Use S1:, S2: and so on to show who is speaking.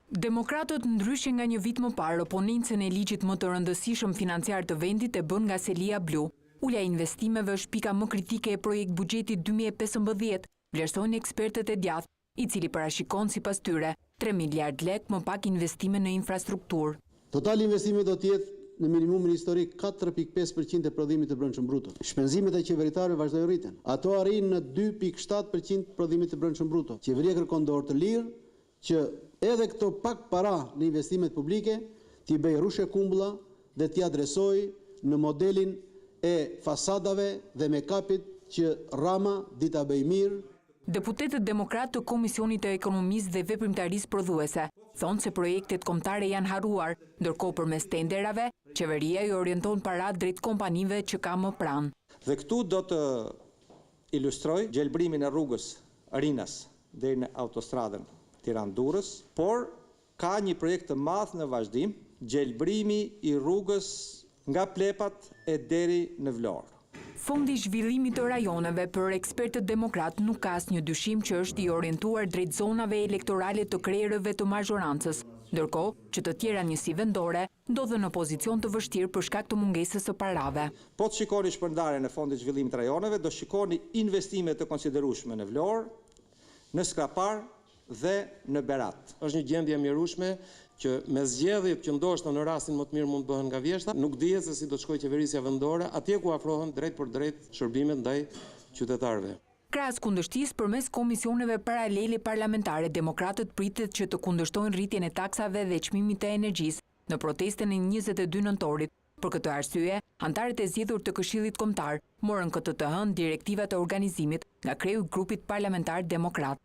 S1: Demokratët ndryshe nga një vit më parë, oponencën e ligjit më të rëndësishëm financiar të vendit e bën nga selia blu. Ulja e investimeve është pika më kritike e projekt buxhetit 2015, vlerësojnë ekspertët e djathtë, i cili parashikon sipas tyre 3 miliard lek më pak investime në infrastrukturë.
S2: Totali investime do të jetë në minimumin historik 4,5% e prodhimit të brendshëm bruto. Shpenzimet e qeveritarëve vazhdojnë rriten. Ato arrin në 2,7% prodhimit të brendshëm bruto. Qeveria kërkon dorë të lirë që edhe këto pak para në investimet publike t'i bëj rushe kumbulla dhe t'i adresoj në modelin e fasadave dhe make-upit që Rama dita bëj mirë.
S1: Deputetët demokrat të Komisionit të Ekonomisë dhe Veprimtarisë Prodhuese thonë se projektet kombëtare janë harruar, ndërkohë përmes tenderave, qeveria i orienton parat drejt kompanive që ka më pranë.
S3: Dhe këtu do të ilustroj gjelbrimin e rrugës Rinas deri në autostradën Tiranë-Durrës, por ka një projekt të madh në vazhdim, gjelbrimi i rrugës nga Plepat e deri në Vlorë.
S1: Fondi i zhvillimit të rajoneve për ekspertët demokrat nuk ka asnjë dyshim që është i orientuar drejt zonave elektorale të krerëve të mazhorancës, ndërkohë që të tjera njësi vendore ndodhen në pozicion të vështirë për shkak të mungesës së parave.
S3: Po të shikoni shpërndarjen e Fondit të zhvillimit të rajoneve, do shikoni investime të konsiderueshme në Vlorë, në Skrapar dhe në Berat.
S4: Është një gjendje e mjerueshme që me zgjedhjet që ndoshta në rastin më të mirë mund të bëhen nga vjeshta, nuk dihet se si do të shkojë qeverisja vendore, atje ku afrohen drejt për drejt shërbimet ndaj qytetarëve.
S1: Krahas kundërshtisë përmes komisioneve paralele parlamentare, demokratët pritet që të kundërshtojnë rritjen e taksave dhe çmimit të energjisë në protestën e 22 nëntorit. Për këtë arsye, anëtarët e zgjedhur të Këshillit Kombëtar morën këtë të hënë direktivat e organizimit nga kreu i grupit parlamentar demokrat.